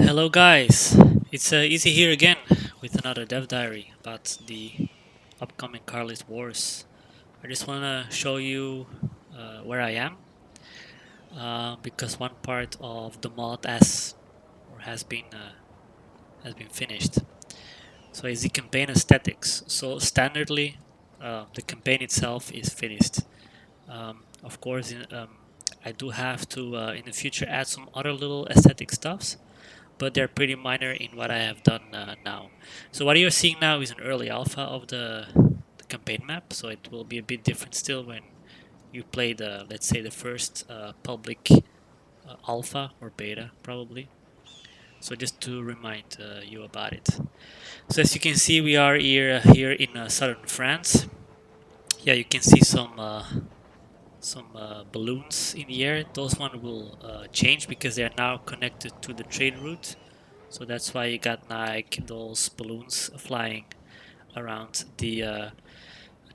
Hello guys, it's Easy here again with another dev diary about the upcoming Carlist Wars. I just want to show you where I am because one part of the mod has been finished. So it's the campaign aesthetics. So standardly, the campaign itself is finished. Of course, I do have to in the future add some other little aesthetic stuffs, but they're pretty minor in what I have done now. So what you're seeing now is an early alpha of the campaign map, so it will be a bit different still when you play the, let's say, the first public alpha or beta probably. So just to remind you about it. So as you can see, we are here in southern France. Yeah, you can see some balloons in the air. Those one will change because they are now connected to the trade route. So that's why you got like those balloons flying around the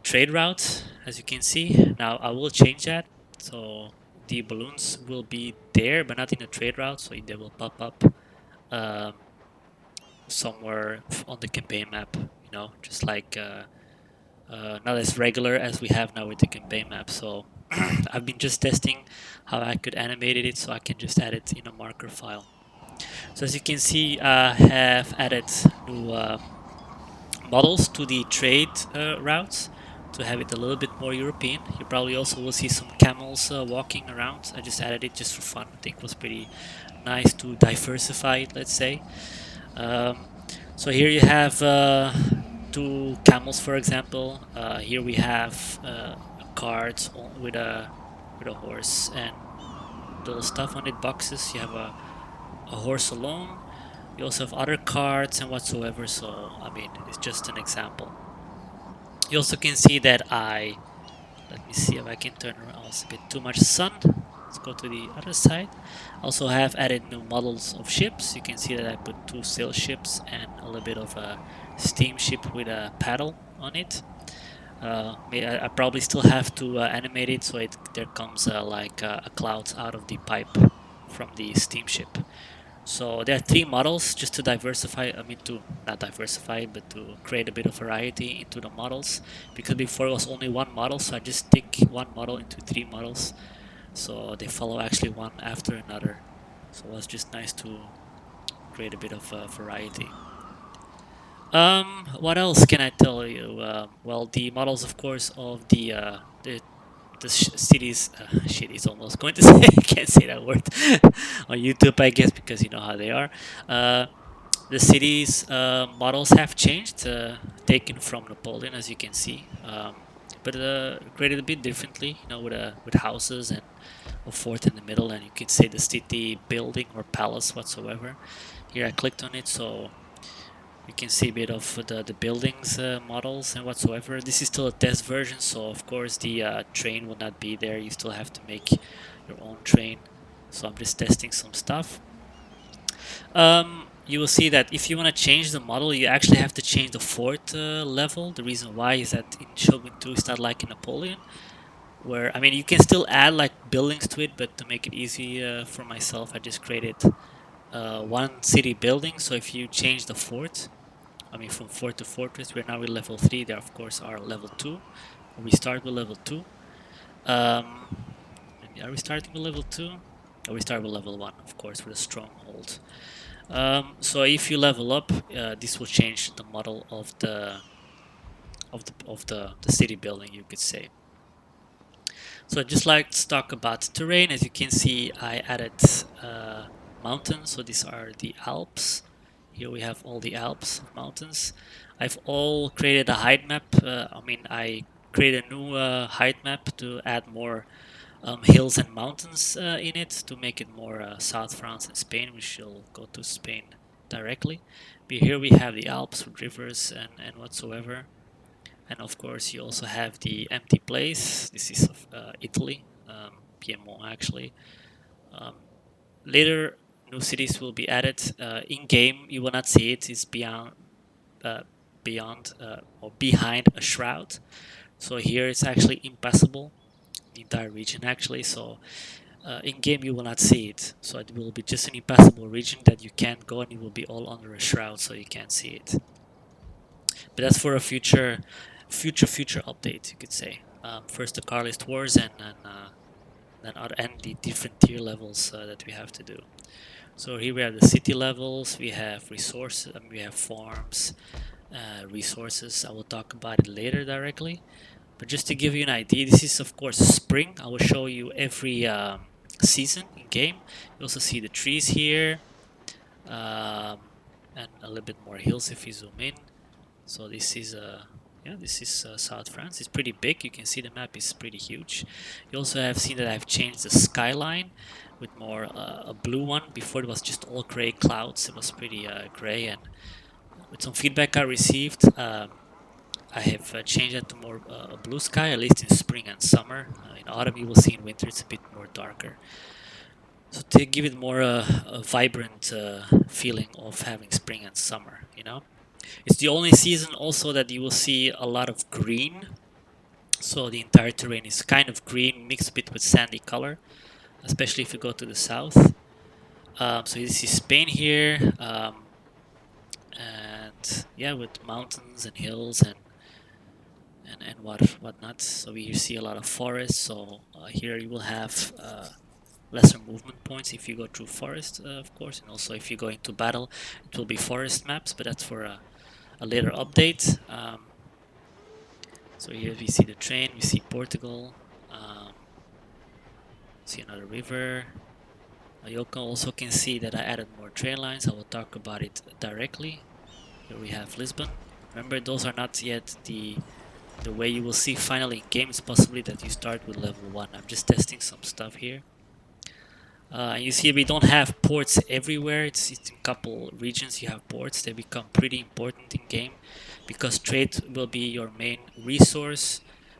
trade route, as you can see. Now I will change that. So the balloons will be there, but not in the trade route. So they will pop up um, somewhere on the campaign map. Just like not as regular as we have now with the campaign map. So I've been just testing how I could animate it so I can just add it in a marker file. So as you can see, I have added new models to the trade routes to have it a little bit more European. You probably also will see some camels walking around. I just added it just for fun. I think it was pretty nice to diversify it, let's say. Um, so here you have two camels, for example. Here we have a cart with a horse and little stuff on it, boxes. You have a horse alone. You also have other cards and whatsoever, so I mean, it's just an example. You also can see that let me see if I can turn around. Oh, it's a bit too much sun. Let's go to the other side. Also have added new models of ships. You can see that I put two sail ships and a little bit of a steamship with a paddle on it. I probably still have to animate it so there comes like a cloud out of the pipe from the steamship. So there are three models just to diversify, I mean to not diversify, but to create a bit of variety into the models. Because before it was only one model, so I just stick one model into three models. So they follow actually one after another. So it was just nice to create a bit of variety. What else can I tell you? Well, the models, of course, of the cities. Shit, is almost going to say. I can't say that word on YouTube, I guess, because you know how they are. Uh, the cities models have changed, taken from Napoleon, as you can see, but created a bit differently. With houses and a fort in the middle, and you could say the city building or palace whatsoever. Here I clicked on it, so you can see a bit of the buildings models and whatsoever. This is still a test version, so of course the train will not be there. You still have to make your own train. So I'm just testing some stuff. You will see that if you want to change the model, you actually have to change the fort level. The reason why is that in Shogun 2 it's not like in Napoleon, where I mean you can still add like buildings to it, but to make it easy for myself, I just created one city building. So if you change the fort, I mean from fort to fortress, we're now with level 3. There of course are level 2. We start with level 2. Um, are we starting with level 2? Or we start with level 1, of course, with a stronghold. So if you level up, this will change the model of the city building, you could say. So just like to talk about terrain, as you can see, I added mountains. So these are the Alps. Here we have all the Alps mountains. I've all created a height map. I created a new height map to add more hills and mountains in it to make it more South France and Spain. We shall go to Spain directly. But here we have the Alps with rivers and whatsoever. And of course, you also have the empty place. This is of Italy, Piedmont actually. Um, Later, new cities will be added. In game, you will not see it. It's uh, beyond or behind a shroud. So here it's actually impassable, the entire region actually. So in game you will not see it, so it will be just an impassable region that you can't go, and it will be all under a shroud, so you can't see it. But that's for a future update, you could say. First the Carlist Wars, and then the different tier levels that we have to do. So here we have the city levels, we have resources, we have farms, resources. I will talk about it later directly. But just to give you an idea, this is of course spring. I will show you every season in game. You also see the trees here, and a little bit more hills if you zoom in. So this is South France. It's pretty big. You can see the map is pretty huge. You also have seen that I've changed the skyline with more a blue one. Before it was just all gray clouds. It was pretty gray, and with some feedback I received, I have changed that to more blue sky, at least in spring and summer. In autumn you will see, in winter it's a bit more darker. So to give it more a vibrant feeling of having spring and summer, you know. It's the only season also that you will see a lot of green. So the entire terrain is kind of green, mixed a bit with sandy color, especially if you go to the south. So you see Spain here, and yeah, with mountains and hills and whatnot. So we see a lot of forests. So here you will have lesser movement points if you go through forest, of course, and also if you go into battle, it will be forest maps. But that's for a later update. So here we see the train, we see Portugal, see another river. You also can see that I added more train lines. I will talk about it directly. Here we have Lisbon. Remember, those are not yet the way you will see finally in game. It's possibly that you start with level 1. I'm just testing some stuff here. And you see we don't have ports everywhere. It's in a couple regions you have ports. They become pretty important in game because trade will be your main resource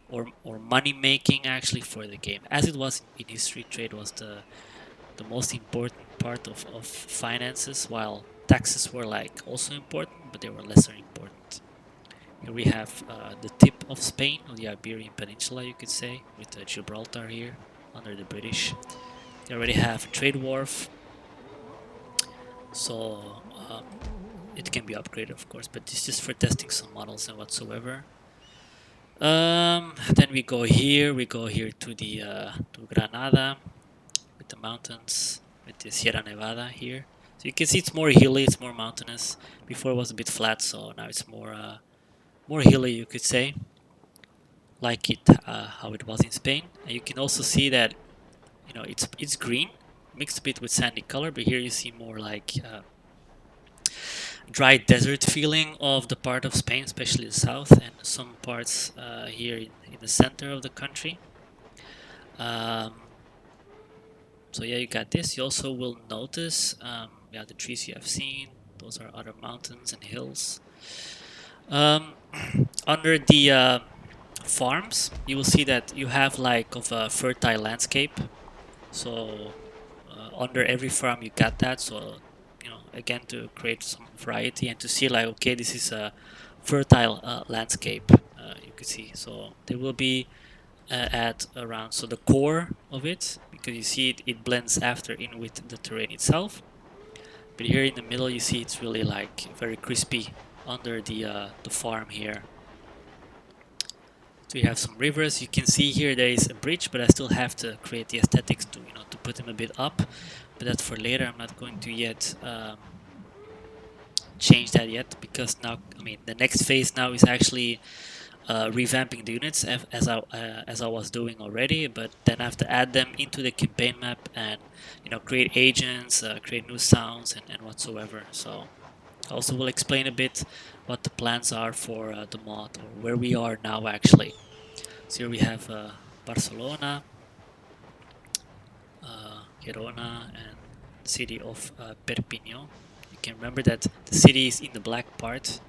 or money making actually for the game. As it was in history, trade was the most important part of finances, while taxes were like also important, but they were lesser important. Here we have the tip of Spain, or the Iberian Peninsula, you could say, with Gibraltar here under the British. They already have a trade wharf, so it can be upgraded, of course, but it's just for testing some models and whatsoever. Then we go here to the to Granada with the mountains, with the Sierra Nevada here. So you can see it's more hilly, it's more mountainous. Before it was a bit flat, so now it's more hilly, you could say, like it how it was in Spain. And you can also see that it's green, mixed a bit with sandy color, but here you see more like dry desert feeling of the part of Spain, especially the south, and some parts here in the center of the country. So yeah, you got this. You also will notice, yeah, the trees you have seen. Those are other mountains and hills. Under the farms, you will see that you have like of a fertile landscape. So under every farm you got that. So again, to create some variety and to see like, okay, this is a fertile landscape. You could see. So there will be at around the core of it, because you see it blends after in with the terrain itself. But here in the middle you see it's really like very crispy under the farm here. So you have some rivers. You can see here there is a bridge, but I still have to create the aesthetics to to put them a bit up. But that's for later. I'm not going to yet change that yet, because now the next phase now is actually revamping the units as I was doing already, but then I have to add them into the campaign map and create agents, create new sounds and whatsoever. So I also will explain a bit what the plans are for the mod, or where we are now actually. So here we have Barcelona, Girona, and the city of Perpignan. You can remember that the city is in the black part,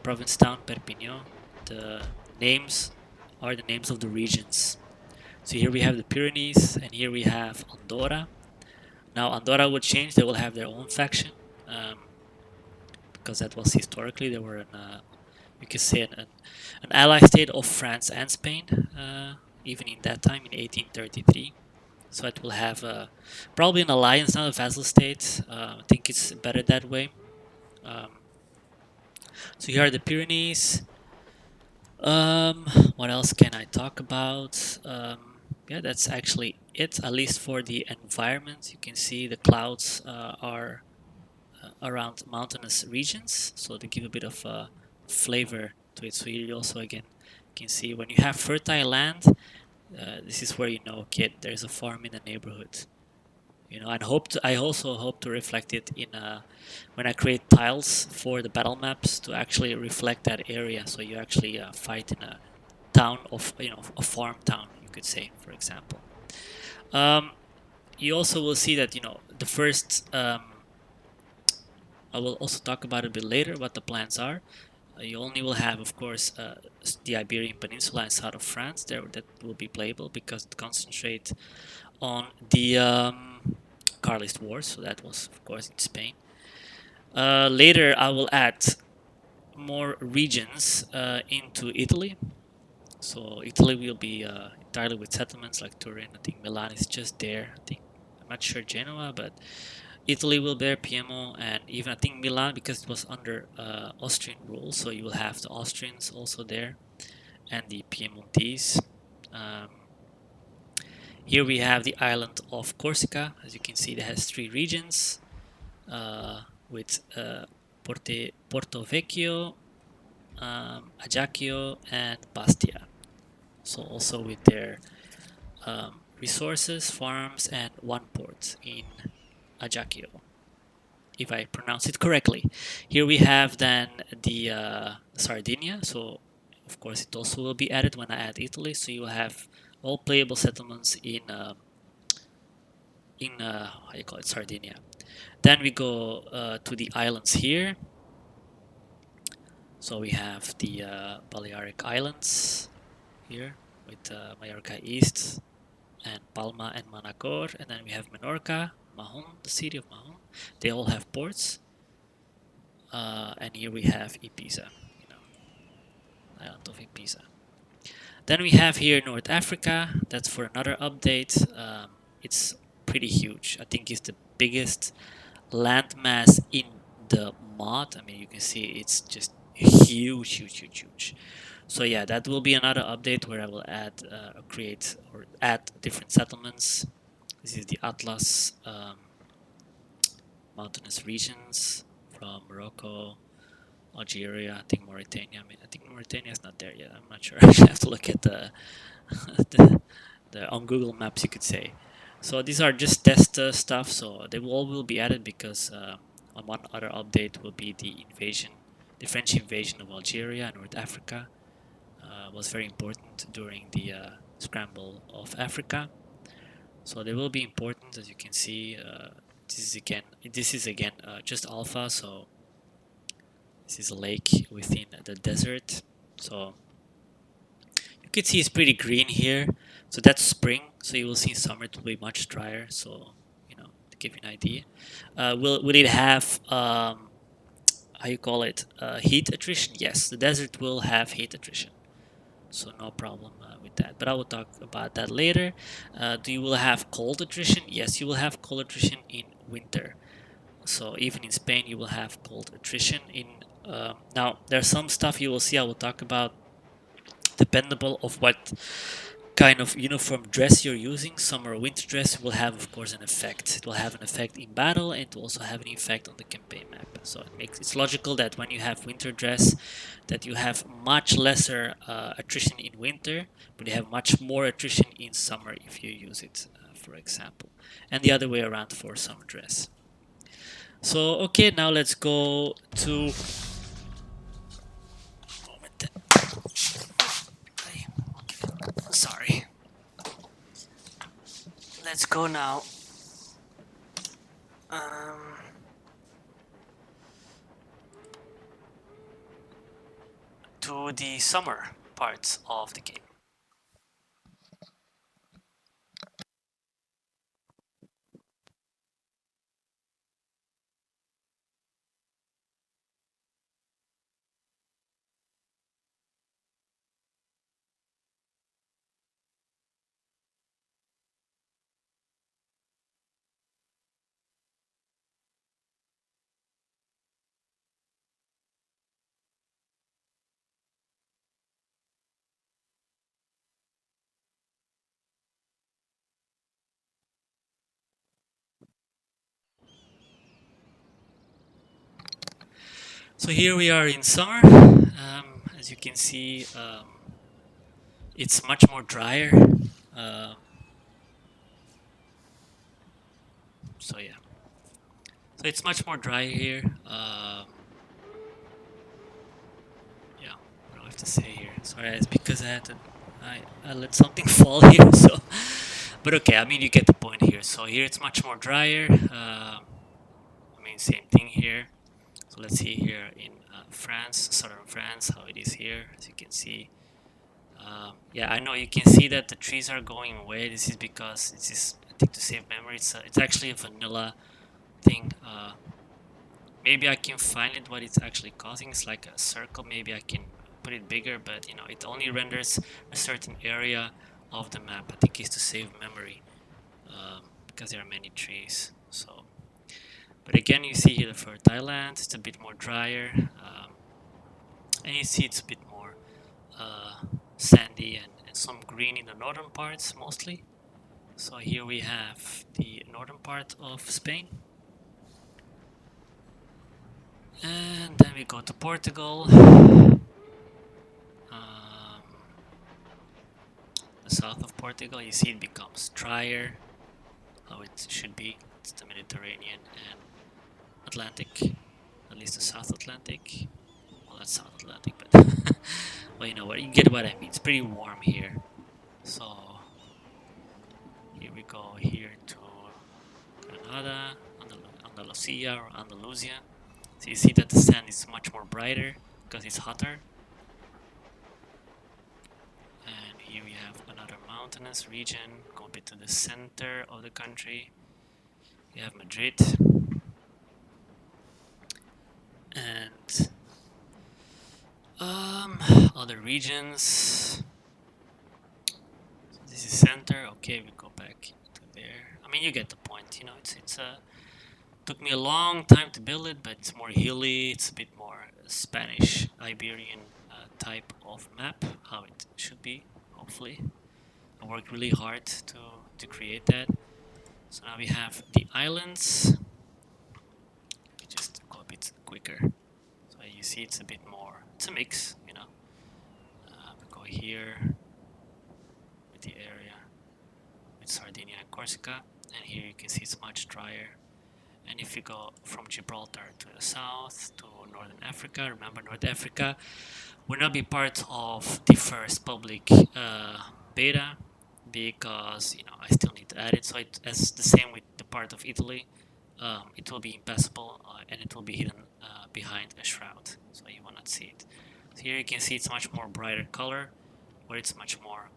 province town Perpignan. The names are the names of the regions. So here we have the Pyrenees, and here we have Andorra. Now Andorra will change. They will have their own faction, because that was historically they were you could say an ally state of France and Spain, even in that time in 1833. So it will have probably an alliance, not a vassal state. I think it's better that way. Um, so here are the Pyrenees. Um, what else can I talk about? Yeah, that's actually it, at least for the environment. You can see the clouds are around mountainous regions, so they give a bit of flavor to it. So here you also again can see when you have fertile land, this is where you know, okay, there's a farm in the neighborhood. You know, and I also hope to reflect it in when I create tiles for the battle maps to actually reflect that area. So you actually fight in a town of, you know, a farm town, you could say, for example. Um, you also will see that, you know, the first I will also talk about it a bit later what the plans are. You only will have, of course, the Iberian Peninsula and south of France there that will be playable because it concentrates on the Carlist Wars. So that was, of course, in Spain. Later, I will add more regions into Italy. So Italy will be entirely with settlements like Turin. I think Milan is just there. I think I'm not sure Genoa, but Italy will bear Piedmont, and even I think Milan because it was under Austrian rule. So you will have the Austrians also there and the Piemontese. Um, Here we have the island of Corsica. As you can see, it has three regions with Porto Vecchio, Ajaccio, and Bastia. So also with their resources, farms, and one port in Ajaccio, if I pronounce it correctly. Here we have then the Sardinia. So of course it also will be added when I add Italy. So you will have all playable settlements in how you call it, Sardinia. Then we go to the islands here. So we have the Balearic Islands here with Mallorca East and Palma and Manacor, and then we have Menorca, Mahon, the city of Mahon. They all have ports, and here we have Ibiza, you know, island of Ibiza. Then we have here North Africa. That's for another update. It's pretty huge. I think it's the biggest landmass in the mod. I mean, you can see it's just huge, huge, huge, huge. So yeah, that will be another update where I will add, create or add different settlements. This is the Atlas mountainous regions from Morocco, Algeria, I think Mauritania. I mean, I think Mauritania is not there yet. I'm not sure. I have to look at the, the on Google Maps, you could say. So these are just test stuff. So they will all will be added because on one other update will be the invasion, the French invasion of Algeria and North Africa. Was very important during the scramble of Africa. So they will be important, as you can see. This is again just alpha. So this is a lake within the desert. So you can see it's pretty green here. So that's spring. So you will see in summer it will be much drier. So, you know, to give you an idea. Will it have how you call it, heat attrition? Yes, the desert will have heat attrition. So no problem with that. But I will talk about that later. Do you will have cold attrition? Yes, you will have cold attrition in winter. So even in Spain, you will have cold attrition. Now there's some stuff you will see. I will talk about dependable of what kind of uniform dress you're using. Summer or winter dress will have, of course, an effect. It will have an effect in battle, and it will also have an effect on the campaign map. So it's logical that when you have winter dress, that you have much lesser attrition in winter, but you have much more attrition in summer if you use it, for example, and the other way around for summer dress. So okay, now let's go to. Moment. Sorry. Let's go now. Um, to the summer parts of the game. So here we are in summer. As you can see, it's much more drier. Um, so yeah, so it's much more dry here. Yeah, what do I have to say here? Sorry, it's because I let something fall here. So, but okay, I mean you get the point here. So here it's much more drier. I mean same thing here. So let's see here in France, southern France, how it is here. As you can see, yeah, I know you can see that the trees are going away. This is because this is, I think, to save memory. It's actually a vanilla thing. Maybe I can find it what it's actually causing. It's like a circle. Maybe I can put it bigger, but you know, it only renders a certain area of the map. I think it's to save memory because there are many trees. So, but again, you see here for Thailand, it's a bit more drier, and you see it's a bit more sandy and some green in the northern parts mostly. So here we have the northern part of Spain. And then we go to Portugal. The south of Portugal, you see it becomes drier, how it should be. It's the Mediterranean and Atlantic, at least the South Atlantic. Well, that's South Atlantic, but well, you know what, you get what I mean. It's pretty warm here. So here we go here to Granada, Andalusia or Andalusia. So you see that the sand is much more brighter because it's hotter. And here we have another mountainous region, go a bit to the center of the country. We have Madrid. And other regions. So this is center. Okay, we go back to there. I mean, you get the point. You know, it's a took me a long time to build it, but it's more hilly. It's a bit more Spanish Iberian type of map, how it should be. Hopefully, I worked really hard to create that. So now we have the islands. We just go a bit quicker. So you see, it's a bit more. It's a mix, you know. We go here with the area with Sardinia and Corsica, and here you can see it's much drier. And if you go from Gibraltar to the south to Northern Africa, remember North Africa will not be part of the first public beta because you know I still need to add it. So it's the same with the part of Italy. It will be impassable and it will be hidden behind a shroud, so you will not see it. So here you can see it's much more brighter color, where it's much more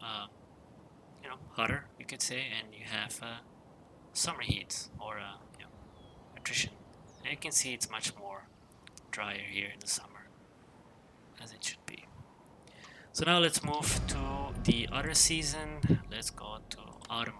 you know, hotter, you could say, and you have summer heat or you know, attrition. And you can see it's much more drier here in the summer, as it should be. So now let's move to the other season. Let's go to autumn.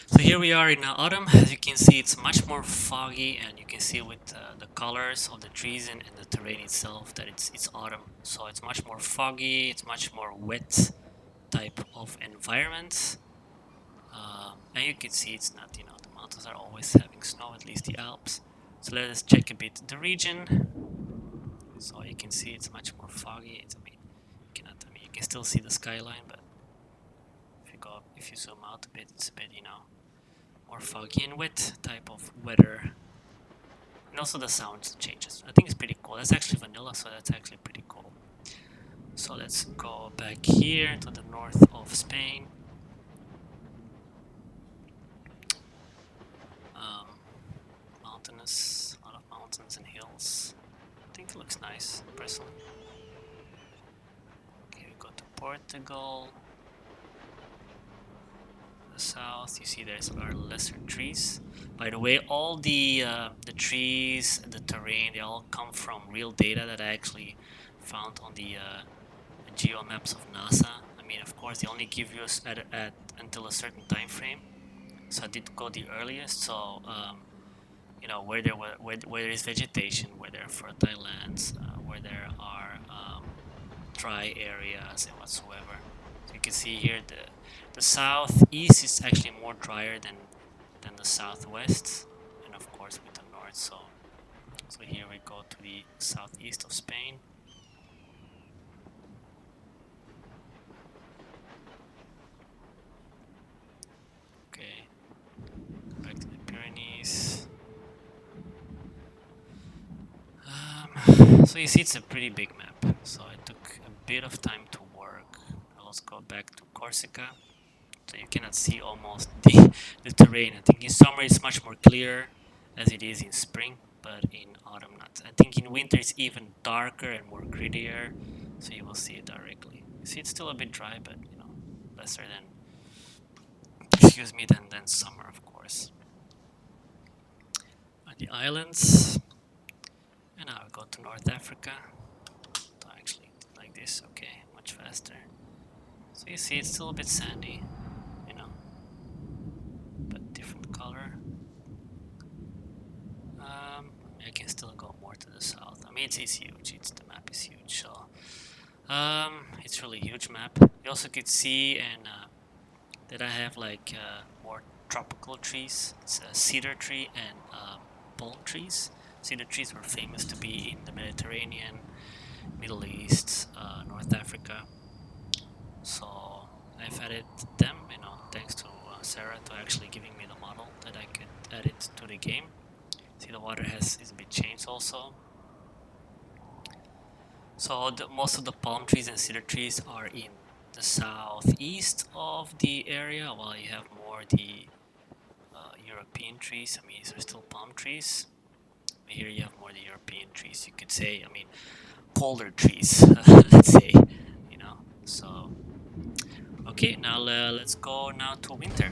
So here we are in autumn. As you can see, it's much more foggy, and you can see with the colors of the trees and the terrain itself that it's autumn. So it's much more foggy. It's much more wet type of environment. And you can see it's not, you know, the mountains are always having snow, at least the Alps. So let us check a bit the region. So you can see it's much more foggy. It's, I mean, you can still see the skyline, but if you zoom out a bit, it's a bit, you know, more foggy and wet type of weather. And also the sound changes. I think it's pretty cool. That's actually vanilla, so that's actually pretty cool. So let's go back here to the north of Spain. Um, Mountainous, a lot of mountains and hills. I think it looks nice, personally. Okay, we go to Portugal. The south, you see there's are lesser trees. By the way, all the trees, the terrain, they all come from real data that I actually found on the geo maps of NASA. I mean, of course, they only give you at until a certain time frame. So I did go the earliest. So you know where there is vegetation, where there are fertile lands, where there are dry areas and whatsoever. So you can see here the southeast is actually more drier than the southwest, and of course with the north. So here we go to the southeast of Spain. Okay, back to the Pyrenees. So you see it's a pretty big map, so it took a bit of time to work. Let's go back to Corsica. So you cannot see almost the terrain. I think in summer it's much more clear as it is in spring, but in autumn not. I think in winter it's even darker and more grittier, so you will see it directly. You see it's still a bit dry, but you know, lesser than, excuse me, than summer, of course. The islands, and now we go to North Africa. Actually, like this, okay, much faster. So you see it's still a bit sandy, you know, but different color. I can still go more to the south. I mean, it's huge. The map is huge. So, it's really huge map. You also could see and that I have like more tropical trees. It's a cedar tree and palm trees. Cedar trees were famous to be in the Mediterranean, Middle East, North Africa. So I've added them, you know, thanks to Sarah to actually giving me the model that I could add it to the game. See, the water is a bit changed also. So most of the palm trees and cedar trees are in the southeast of the area, while you have more the European trees. I mean, these are still palm trees. Here you have more the European trees. You could say, I mean, colder trees, let's say, you know. So, okay, now let's go now to winter.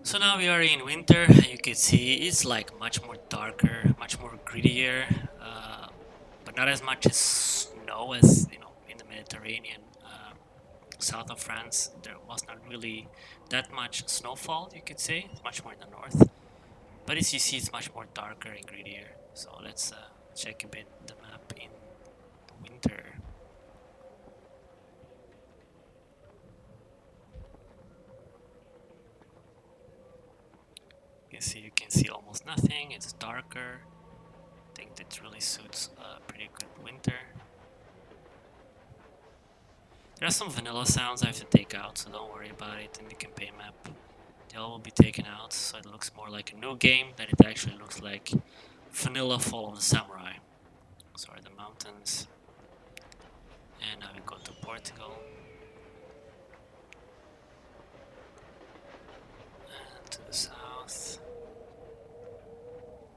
So now we are in winter, and you can see it's like much more darker, much more grittier, but not as much as snow as you know in the Mediterranean. South of France, there was not really that much snowfall. You could say it's much more in the north, but as you see, it's much more darker and grittier. So let's check a bit the map in the winter. You can see almost nothing. It's darker. I think that really suits a pretty good winter. There are some vanilla sounds I have to take out, so don't worry about it in the campaign map. They all will be taken out, so it looks more like a new game than it actually looks like vanilla Fall of the Samurai. Sorry, the mountains. And now we go to Portugal. And to the south.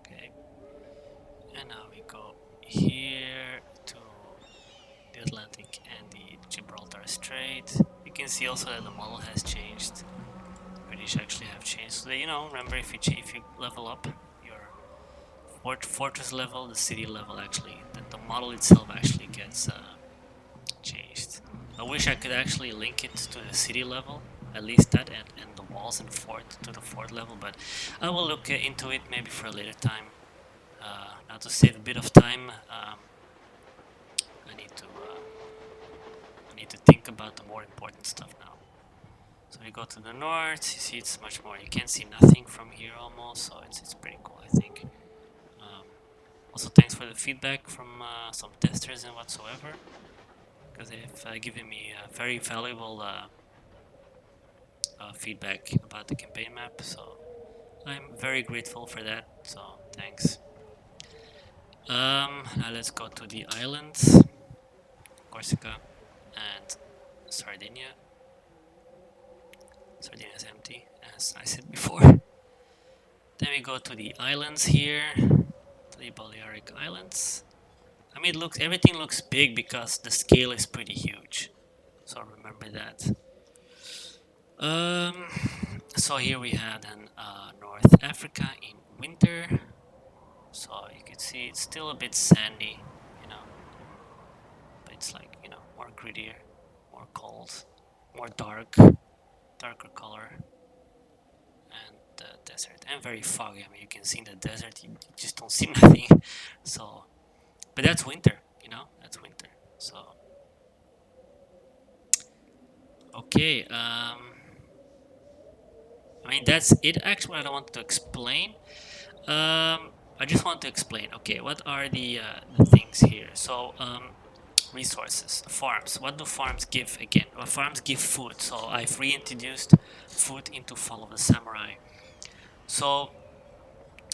Okay. And now we go here to the Atlantic and the Gibraltar Strait. You can see also that the model has changed. The British actually have changed. So that, you know, remember if you level up your fortress level, the city level actually, the model itself actually gets changed. I wish I could actually link it to the city level, at least that, and the walls and fort to the fort level, but I will look into it maybe for a later time. Now to save a bit of time, I need to think think about the more important stuff now. So we go to the north, you see it's much more, you can't see nothing from here almost, so it's pretty cool, I think. Um, Also, thanks for the feedback from some testers and whatsoever, because they've given me very valuable feedback about the campaign map, so I'm very grateful for that, so thanks. Now let's go to the islands, Corsica and Sardinia. Sardinia is empty, as I said before. Then we go to the islands here, to the Balearic Islands. I mean, everything looks big because the scale is pretty huge, so remember that. Um, so here we have then North Africa in winter. So you can see it's still a bit sandy, you know, but it's like, you know, more grittier, more cold, more darker color, and the desert, and very foggy. I mean, you can see in the desert, you just don't see nothing. So, but that's winter, you know, that's winter. So, okay, I mean, that's it actually what I wanted to explain. I just want to explain. Okay, what are the things here? So, resources, farms. What do farms give again? Well, farms give food. So I've reintroduced food into Fall of the Samurai. So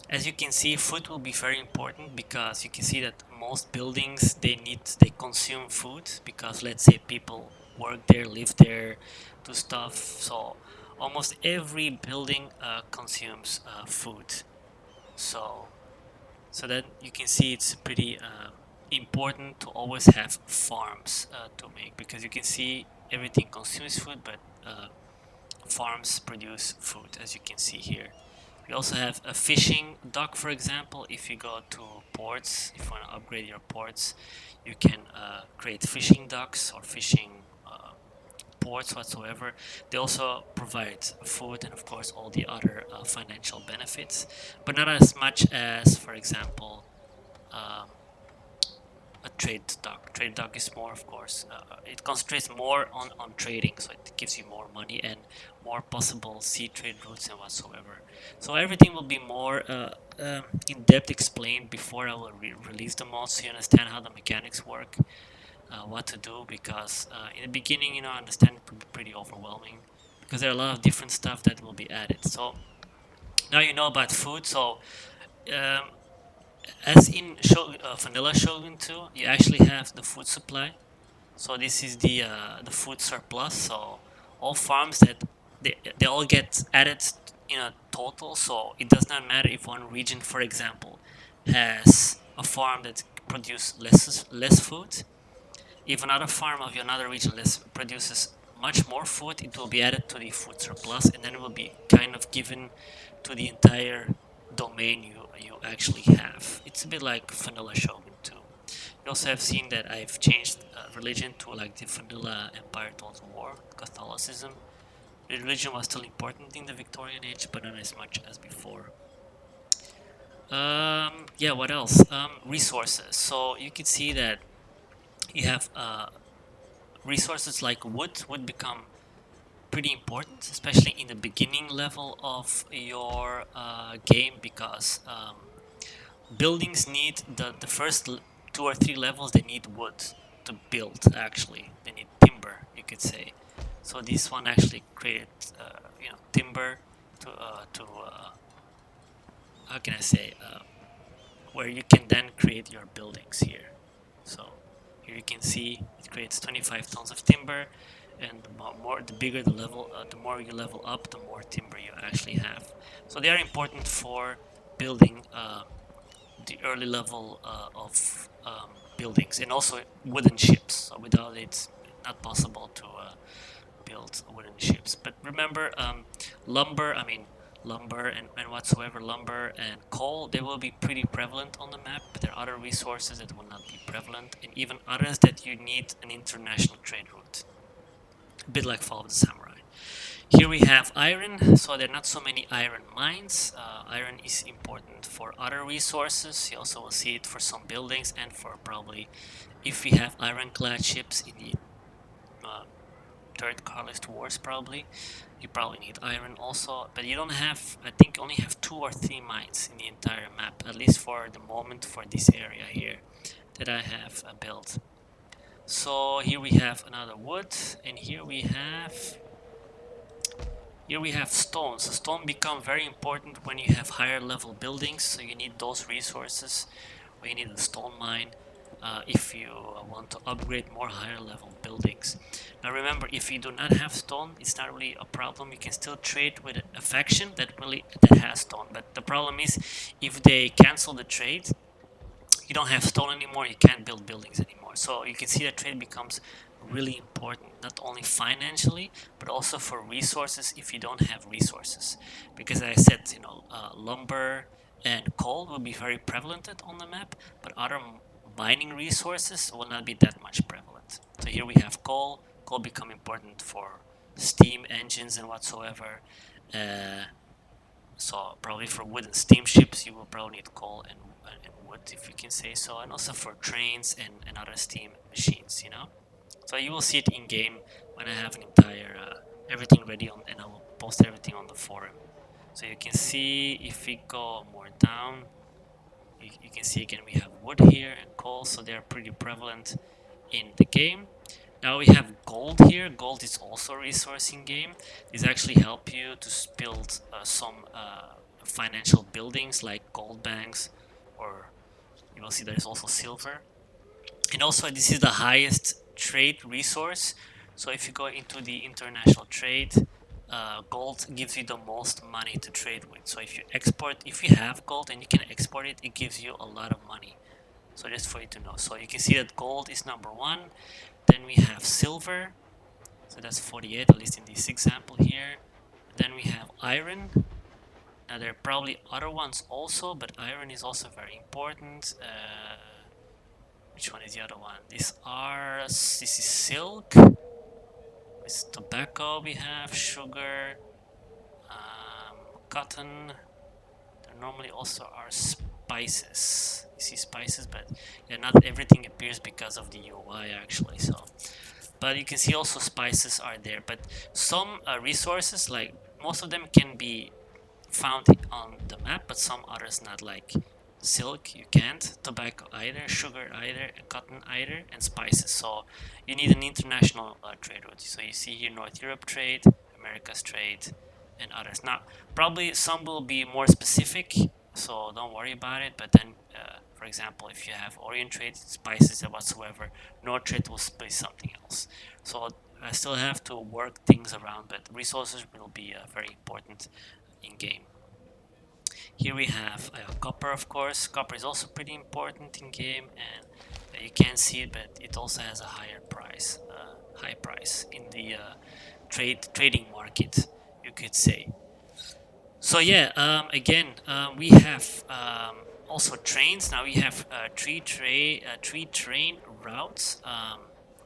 as you can see, food will be very important because you can see that most buildings they consume food because let's say people work there, live there, do stuff. So almost every building consumes food. So so then you can see it's pretty important to always have farms to make because you can see everything consumes food, but farms produce food, as you can see here. We also have a fishing dock, for example. If you go to ports, if you want to upgrade your ports, you can create fishing docks or fishing ports whatsoever. They also provide food and, of course, all the other financial benefits, but not as much as, for example, um, a trade dock. Trade dock is more, of course, it concentrates more on trading, so it gives you more money and more possible sea trade routes and whatsoever. So everything will be more in depth explained before I will release the mod, so you understand how the mechanics work, what to do. Because in the beginning, you know, I understand it could be pretty overwhelming because there are a lot of different stuff that will be added. So now you know about food. So um, as in Vanilla Shogun 2, you actually have the food supply. So this is the food surplus. So all farms that they all get added in a total. So it does not matter if one region, for example, has a farm that produces less food. If another farm of another region produces much more food, it will be added to the food surplus, and then it will be kind of given to the entire domain you actually have. It's a bit like Vanilla Shogun too. You also have seen that I've changed religion to like the Vanilla Empire Total War, Catholicism. The religion was still important in the Victorian age, but not as much as before. Yeah, what else? Resources. So you can see that you have resources like wood would become pretty important, especially in the beginning level of your game, because buildings need the first 2 or 3 levels. They need wood to build. Actually, they need timber, you could say. So this one actually created, timber to how can I say, where you can then create your buildings here. So here you can see it creates 25 tons of timber, and the bigger the level, the more you level up, the more timber you actually have. So they are important for building the early level of buildings, and also wooden ships. So without it, it's not possible to build wooden ships. But remember, lumber, I mean, lumber and whatsoever, lumber and coal, they will be pretty prevalent on the map. But there are other resources that will not be prevalent, and even others that you need an international trade route. A bit like Fall of the Samurai. Here we have iron, so there are not so many iron mines. Iron is important for other resources. You also will see it for some buildings and for probably if we have ironclad ships in the third Carlist Wars probably. You probably need iron also, but you don't have, I think only have 2 or 3 mines in the entire map, at least for the moment for this area here that I have built. So here we have another wood, and here we have stones. So stone become very important when you have higher level buildings, so you need those resources, or you need a stone mine if you want to upgrade more higher level buildings. Now remember, if you do not have stone, it's not really a problem. You can still trade with a faction that has stone, but the problem is if they cancel the trade, you don't have stone anymore, you can't build buildings anymore. So you can see that trade becomes really important, not only financially, but also for resources if you don't have resources. Because as I said, lumber and coal will be very prevalent on the map, but other mining resources will not be that much prevalent. So here we have coal. Coal become important for steam engines and whatsoever. So probably for wooden steamships, you will probably need coal and wood, if you can say so, and also for trains and other steam machines. So you will see it in game when I have an entire everything ready on, and I will post everything on the forum. So you can see if we go more down, you can see again we have wood here and coal, so they are pretty prevalent in the game. Now we have gold here. Gold is also a resource in game. These actually help you to build some financial buildings like gold banks, or you will see there's also silver. And also this is the highest trade resource. So if you go into the international trade, gold gives you the most money to trade with. So if you have gold and you can export it, it gives you a lot of money. So just for you to know. So you can see that gold is #1. Then we have silver, so that's 48, at least in this example here. Then we have iron. Now there are probably other ones also, but iron is also very important. Which one is the other one? This is silk. It's tobacco. We have sugar, cotton. There normally also are spices. You see spices, but yeah, not everything appears because of the UI actually. So. But you can see also spices are there, but some resources, like most of them can be found on the map, but some others not, like silk you can't, tobacco either, sugar either, cotton either, and spices. So you need an international trade route. So you see here North Europe trade, Americas trade, and others. Now probably some will be more specific, so don't worry about it, but then for example, if you have Orient trade, spices or whatsoever, North trade will be something else. So I still have to work things around, but resources will be very important in game. Here we have copper, of course. Copper is also pretty important in game, and you can't see it, but it also has a high price in the trading market, you could say. So yeah, again, we have also trains. Now we have three train routes.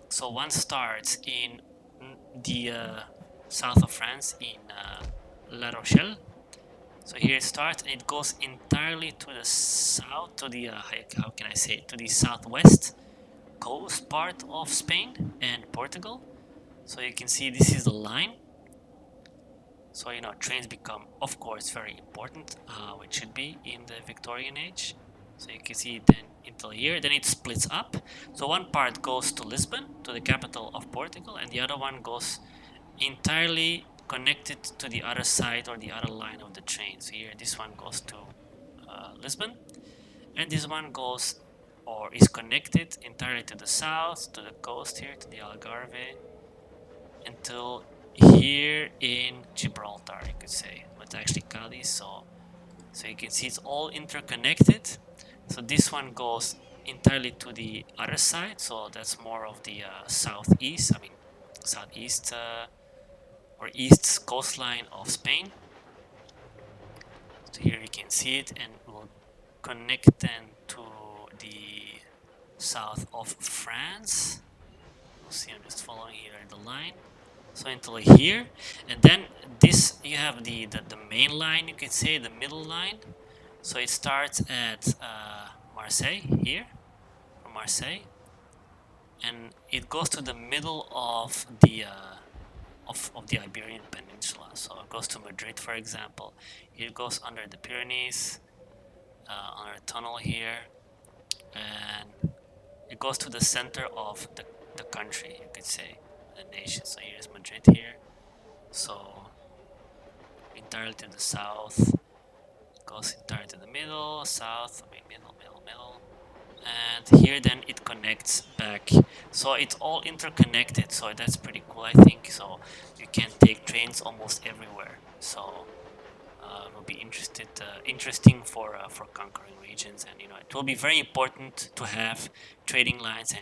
So one starts in the south of France in La Rochelle. So here it starts, and it goes entirely to the south, to the how can I say it, to the southwest coast part of Spain and Portugal. So you can see this is the line. So trains become, of course, very important, how it should be in the Victorian age. So you can see then until here, then it splits up. So one part goes to Lisbon, to the capital of Portugal, and the other one goes entirely connected to the other side or the other line of the train. So here this one goes to Lisbon, and this one goes or is connected entirely to the south, to the coast here, to the Algarve, until here in Gibraltar, you could say, but actually Cadiz. So you can see it's all interconnected. So this one goes entirely to the other side, so that's more of the southeast, I mean southeast or east coastline of Spain. So here you can see it, and we'll connect then to the south of France. You'll see I'm just following here the line. So until here, and then this you have the main line, you can say, the middle line. So it starts at Marseille here, from Marseille, and it goes to the middle of the of the Iberian Peninsula. So it goes to Madrid, for example. It goes under the Pyrenees, under a tunnel here, and it goes to the center of the country, you could say, the nation. So here's Madrid here. So entirely to the south, goes entirely to the middle, south, I mean middle, and here then it connects back. So it's all interconnected, so that's pretty cool, I think. So you can take trains almost everywhere. So will be interesting for conquering regions, and it will be very important to have trading lines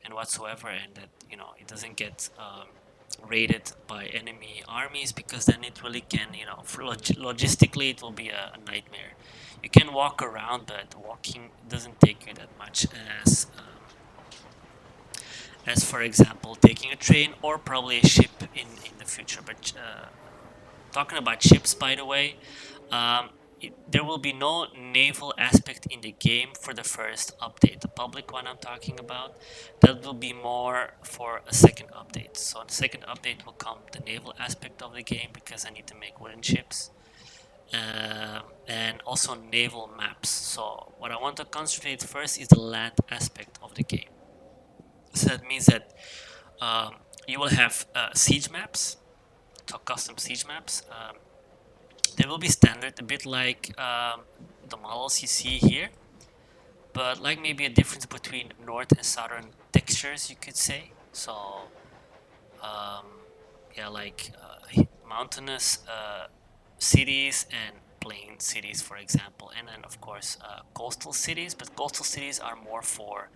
and whatsoever, and that it doesn't get raided by enemy armies, because then it really can, for logistically it will be a nightmare. You can walk around, but walking doesn't take you that much as for example taking a train or probably a ship in the future. But talking about ships, by the way, there will be no naval aspect in the game for the first update, the public one I'm talking about. That will be more for a second update. So in the second update will come the naval aspect of the game, because I need to make wooden ships. And also naval maps. So what I want to concentrate first is the land aspect of the game. So that means that um, you will have siege maps, so custom siege maps. They will be standard, a bit like the models you see here, but like maybe a difference between north and southern textures, you could say. So, um, yeah, like mountainous cities and plain cities, for example, and then of course coastal cities. But coastal cities are more for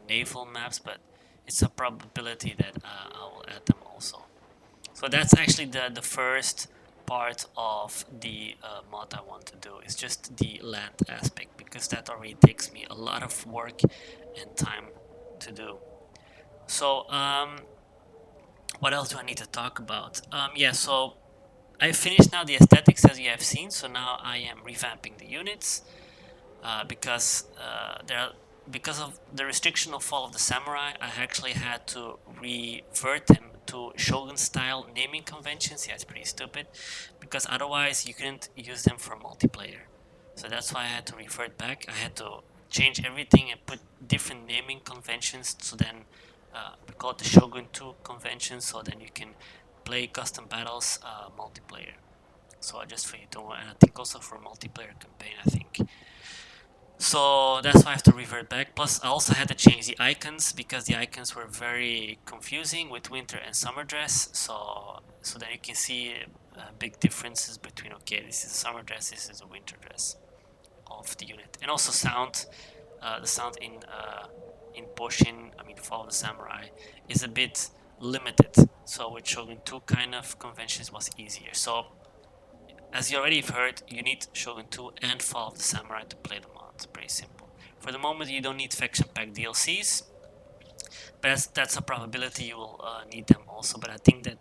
naval maps, but it's a probability that I will add them also. So that's actually the first part of the mod I want to do. It's just the land aspect, because that already takes me a lot of work and time to do. So what else do I need to talk about? Yeah, so I finished now the aesthetics, as you have seen. So now I am revamping the units, because because of the restriction of Fall of the Samurai, I actually had to revert them to Shogun style naming conventions. Yeah, it's pretty stupid, because otherwise you couldn't use them for multiplayer. So that's why I had to revert back. I had to change everything and put different naming conventions. So then we call it the Shogun 2 convention. So then you can play custom battles multiplayer. So just for you to, and I think also for multiplayer campaign, I think. So that's why I have to revert back. Plus, I also had to change the icons, because the icons were very confusing with winter and summer dress. So then you can see big differences between, okay, this is a summer dress, this is a winter dress of the unit. And also sound, the sound in Poshin, I mean Fall of the Samurai, is a bit limited. So with Shogun 2 kind of conventions was easier. So as you already have heard, you need Shogun 2 and Fall of the Samurai to play the mod. It's pretty simple. For the moment, you don't need faction pack DLCs, but that's a probability you will need them also. But I think that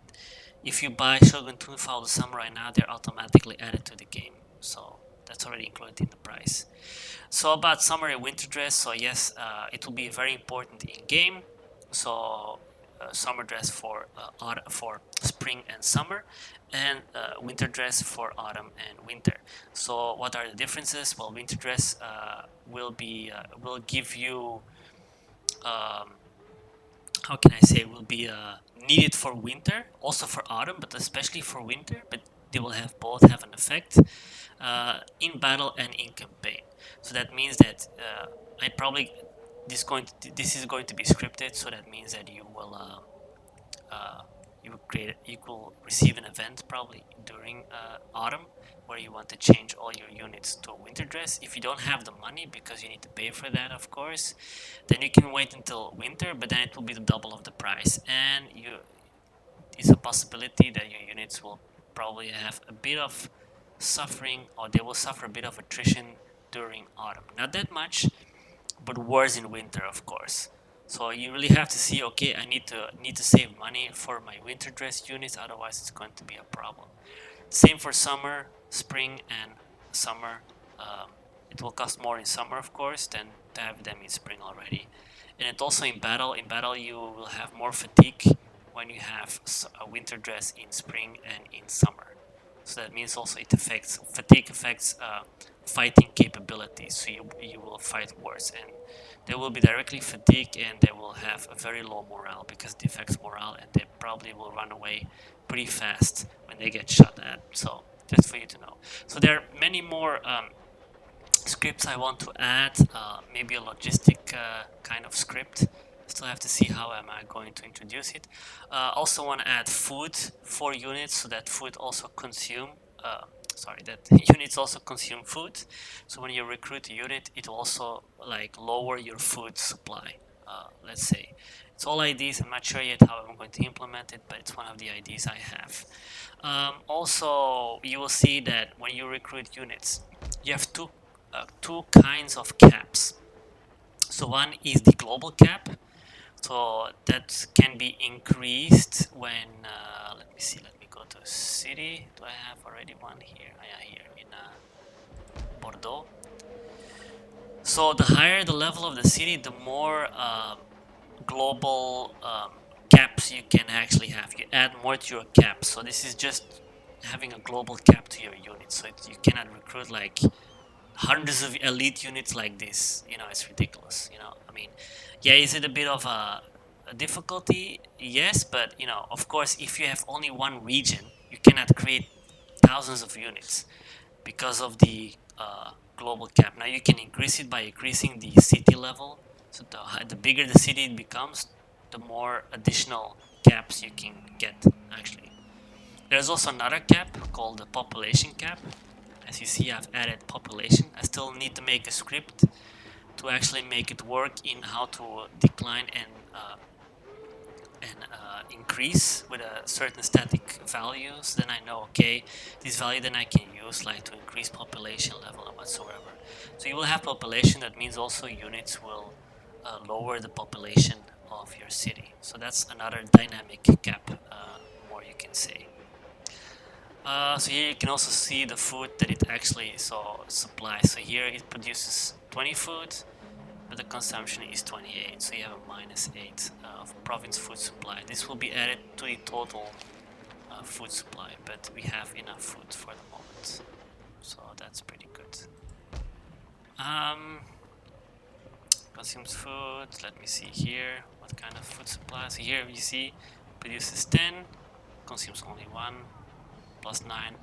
if you buy Shogun 2 and Fall of the Samurai now, they're automatically added to the game. So that's already included in the price. So about summer and winter dress, so yes, it will be very important in game. So summer dress for spring and summer, and winter dress for autumn and winter. So what are the differences? Well, winter dress will give you um, how can I say, will be needed for winter, also for autumn, but especially for winter. But they will have both have an effect in battle and in campaign. So that means that I probably this is going to be scripted. So that means that uh, you will receive an event probably during autumn, where you want to change all your units to winter dress. If you don't have the money, because you need to pay for that, of course, then you can wait until winter, but then it will be the double of the price, and it's a possibility that your units will probably have a bit of suffering, or they will suffer a bit of attrition during autumn. Not that much, but worse in winter, of course. So you really have to see, okay, I need to save money for my winter dress units, otherwise it's going to be a problem. Same for summer, spring, and summer. Um, it will cost more in summer, of course, than to have them in spring already. And it also in battle. In battle, you will have more fatigue when you have a winter dress in spring and in summer. So that means also it affects fatigue affects fighting capabilities. So you will fight worse, and they will be directly fatigued, and they will have a very low morale because it affects morale, and they probably will run away pretty fast when they get shot at. So just for you to know. So there are many more scripts I want to add, maybe a logistic kind of script. Still have to see how am I going to introduce it. Also want to add food for units so that food also consume. Sorry, that units also consume food. So when you recruit a unit, it will also like lower your food supply. Let's say it's all ideas. I'm not sure yet how I'm going to implement it, but it's one of the ideas I have. Also, you will see that when you recruit units, you have two kinds of caps. So one is the global cap. So that can be increased when, let me see, let me go to city. Do I have already one here? Yeah, here in Bordeaux. So the higher the level of the city, the more global caps you can actually have. You add more to your cap. So this is just having a global cap to your unit. So you cannot recruit like hundreds of elite units like this. It's ridiculous. I mean, yeah, is it a bit of a difficulty? Yes, but of course, if you have only one region, you cannot create thousands of units because of the global cap. Now you can increase it by increasing the city level. So the bigger the city it becomes, the more additional caps you can get actually. There's also another cap called the population cap. As you see, I've added population. I still need to make a script to actually make it work in how to decline and increase with a certain static values. Then I know, okay, this value then I can use like to increase population level or whatsoever. So you will have population. That means also units will lower the population of your city. So that's another dynamic cap, more you can say. So here you can also see the food that it actually supplies. So here it produces 20 food, but the consumption is 28. So you have a -8 of province food supply. This will be added to the total food supply, but we have enough food for the moment. So that's pretty good. Consumes food. Let me see here what kind of food supply. So here you see produces 10, consumes only 1, plus 9,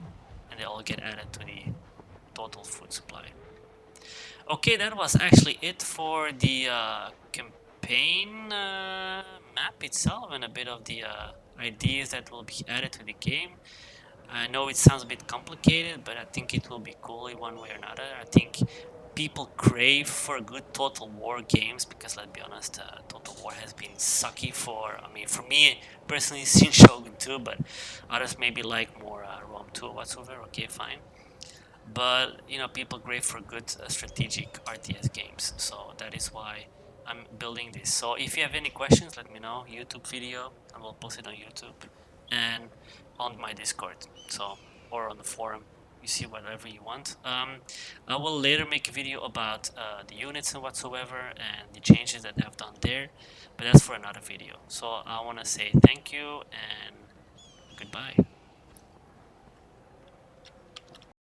and they all get added to the total food supply. Okay, that was actually it for the campaign map itself and a bit of the ideas that will be added to the game. I know it sounds a bit complicated, but I think it will be cool in one way or another. I think people crave for good Total War games because, let's be honest, Total War has been sucky for me personally, since Shogun 2, but others maybe like more Rome 2 or whatsoever. Okay, fine. But people crave for good strategic RTS games, so that is why I'm building this. So if you have any questions, let me know. YouTube video, I will post it on YouTube and on my Discord. So or on the forum, you see whatever you want. I will later make a video about the units and whatsoever and the changes that I've done there, but that's for another video. So I want to say thank you and goodbye.